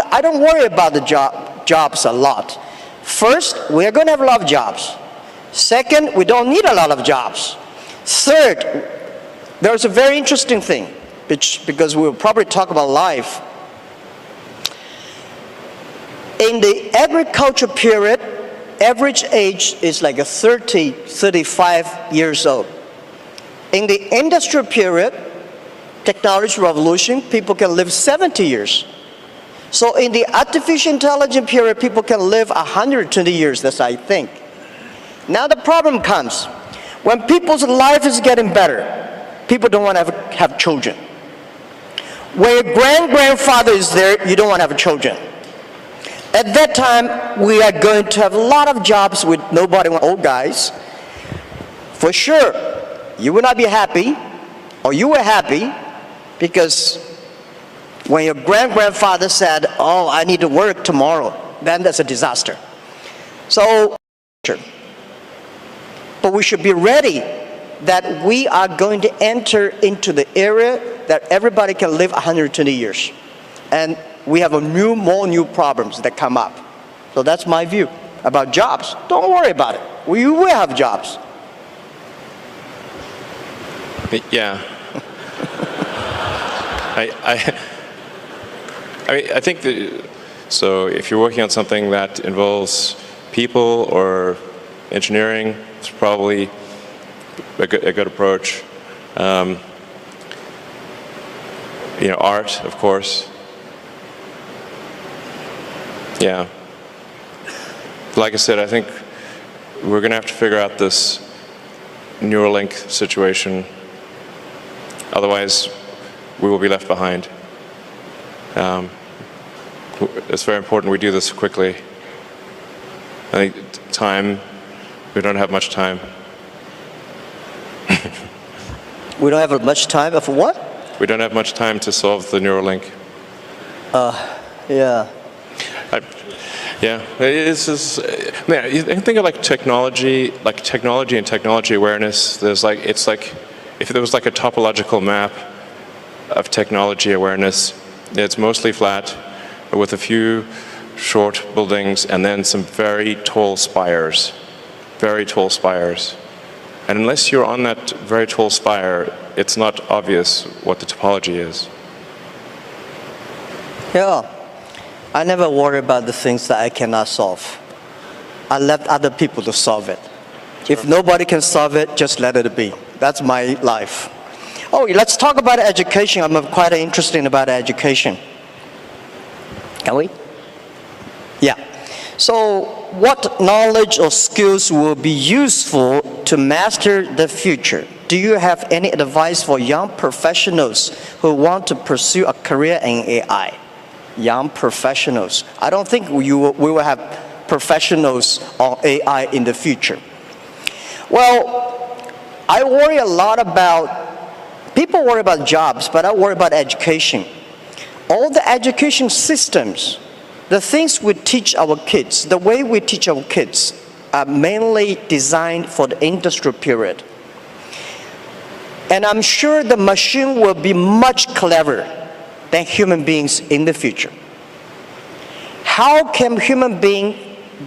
I don't worry about the jobs a lot. First, we're going to have a lot of jobs. Second, we don't need a lot of jobs. Third, there's a very interesting thing, because we'll probably talk about life. In the agriculture period, average age is like 30, 35 years old. In the industrial period, technology revolution, people can live 70 years. So in the artificial intelligence period, people can live 120 years, that's I think. Now the problem comes, when people's life is getting better, people don't want to have children. When your grandfather is there, you don't want to have children. At that time, we are going to have a lot of jobs with nobody, old guys. For sure, you will not be happy, or you were happy, because when your grandfather said, oh, I need to work tomorrow, then that's a disaster. So, but we should be ready that we are going to enter into the area that everybody can live 120 years. And we have more new problems that come up. So that's my view about jobs. Don't worry about it. We will have jobs. Yeah. I think that, so if you're working on something that involves people or engineering, it's probably a good approach. You know, art, of course. Yeah. Like I said, I think we're going to have to figure out this Neuralink situation. Otherwise, we will be left behind. It's very important we do this quickly. I think time, we don't have much time. We don't have much time for what? We don't have much time to solve the Neuralink. Yeah. Yeah, it's just, man, you think of like technology and technology awareness. It's like, if there was like a topological map of technology awareness, it's mostly flat, with a few short buildings and then some very tall spires. Very tall spires. And unless you're on that very tall spire, it's not obvious what the topology is. Yeah. I never worry about the things that I cannot solve. I left other people to solve it. Sure. If nobody can solve it, just let it be. That's my life. Oh, let's talk about education. I'm quite interested about education. Can we? Yeah. So, what knowledge or skills will be useful to master the future? Do you have any advice for young professionals who want to pursue a career in AI? Young professionals. I don't think we will have professionals on AI in the future. Well, I worry a lot about, people worry about jobs, but I worry about education. All the education systems, the things we teach our kids, the way we teach our kids are mainly designed for the industrial period. And I'm sure the machine will be much cleverer than human beings in the future. How can human beings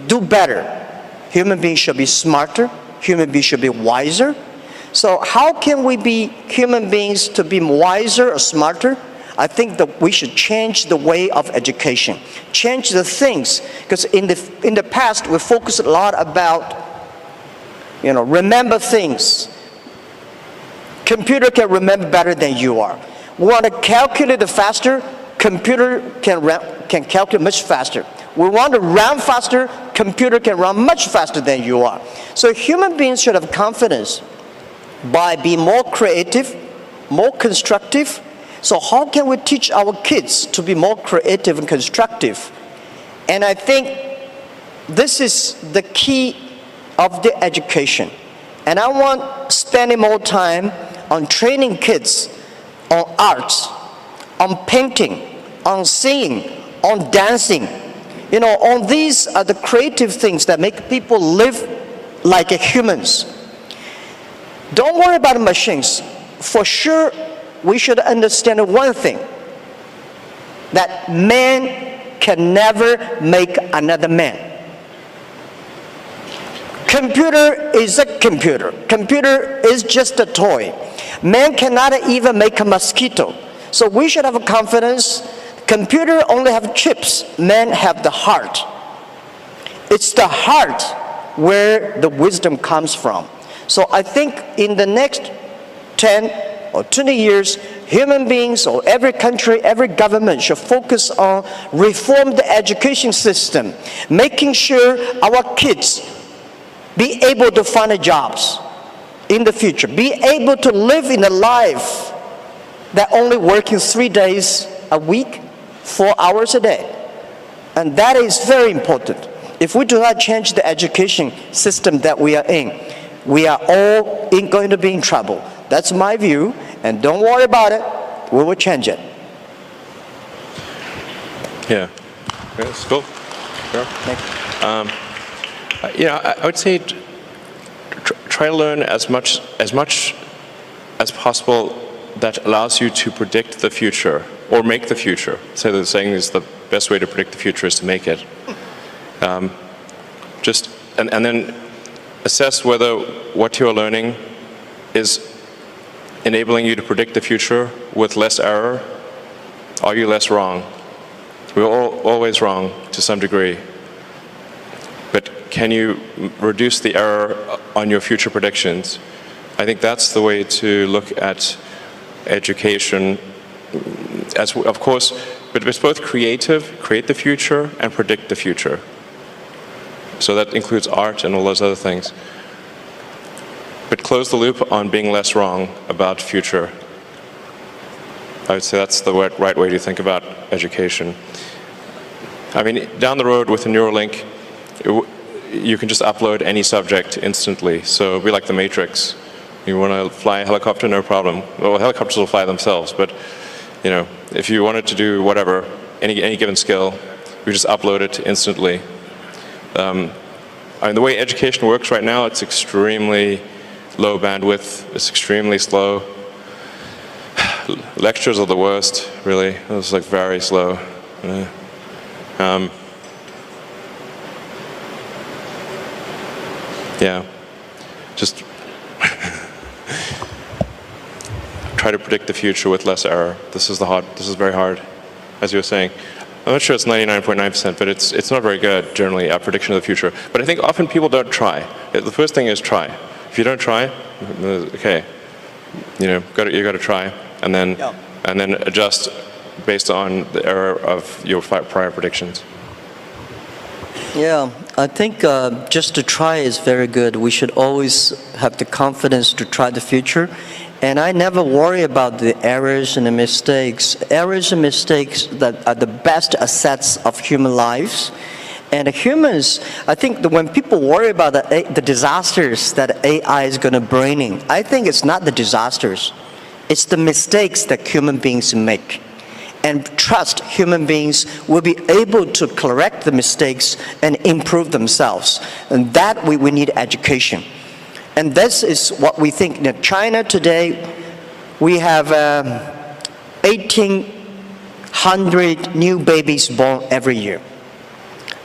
do better? Human beings should be smarter, human beings should be wiser. So how can we be human beings to be wiser or smarter? I think that we should change the way of education, change the things, because in the past we focused a lot about, remember things. Computer can remember better than you are. We want to calculate it faster, computer can calculate much faster. We want to run faster, computer can run much faster than you are. So human beings should have confidence by being more creative, more constructive. So how can we teach our kids to be more creative and constructive? And I think this is the key of the education. And I want spending more time on training kids on arts, on painting, on singing, on dancing. On these are the creative things that make people live like humans. Don't worry about machines. For sure, we should understand one thing, that man can never make another man. Computer is a computer. Computer is just a toy. Man cannot even make a mosquito. So we should have confidence. Computer only have chips. Man have the heart. It's the heart where the wisdom comes from. So I think in the next 10 or 20 years, human beings or every country, every government should focus on reform the education system, making sure our kids be able to find jobs in the future, be able to live in a life that only working 3 days a week, 4 hours a day. And that is very important. If we do not change the education system that we are in, we are all going to be in trouble. That's my view, and don't worry about it. We will change it. Yeah, that's cool. Sure. Thank you. I would say try to learn as much as possible that allows you to predict the future or make the future. So the saying is the best way to predict the future is to make it. And then assess whether what you are learning is enabling you to predict the future with less error. Are you less wrong? We're always wrong to some degree. But can you reduce the error on your future predictions? I think that's the way to look at education. As of course, but it's both creative, create the future, and predict the future. So that includes art and all those other things. But close the loop on being less wrong about future. I would say that's the right way to think about education. I mean, down the road with a Neuralink, you can just upload any subject instantly. So it'll be like the Matrix. You want to fly a helicopter, no problem. Well, helicopters will fly themselves, but you know, if you wanted to do whatever, any given skill, you just upload it instantly. I mean, the way education works right now, it's extremely low bandwidth. It's extremely slow. Lectures are the worst, really. It's like very slow. Yeah, just try to predict the future with less error. This is very hard, as you were saying. I'm not sure it's 99.9%, but it's not very good, generally, at prediction of the future. But I think often people don't try. The first thing is try. If you don't try, okay, you got to try, and then adjust based on the error of your prior predictions. Yeah, I think just to try is very good. We should always have the confidence to try the future. And I never worry about the errors and the mistakes. Errors and mistakes that are the best assets of human lives. And humans, I think that when people worry about the disasters that AI is going to bring in, I think it's not the disasters. It's the mistakes that human beings make. And trust human beings will be able to correct the mistakes and improve themselves. And that we need education. And this is what we think. In China today, we have 1,800 new babies born every year,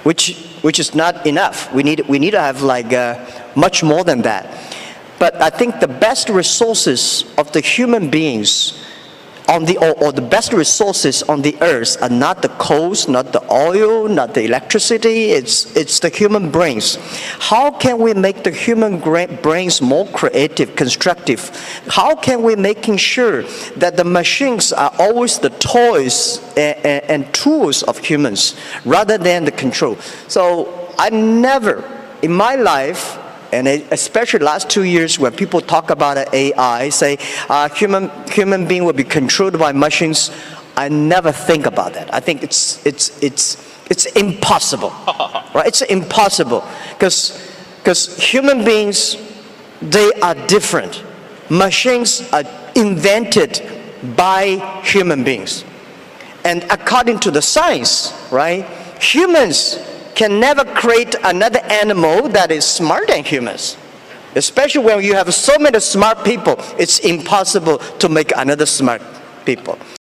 which is not enough. We need to have like much more than that. But I think the best resources of the human beings on the best resources on the earth are not the coals, not the oil, not the electricity, it's the human brains. How can we make the human brains more creative, constructive? How can we making sure that the machines are always the toys and tools of humans rather than the control? So I never, in my life, and especially last 2 years when people talk about AI, say human being will be controlled by machines, I never think about that. I think it's impossible, right? It's impossible because human beings, they are different. Machines are invented by human beings, and according to the science, right? Humans can never create another animal that is smarter than humans. Especially when you have so many smart people, it's impossible to make another smart people.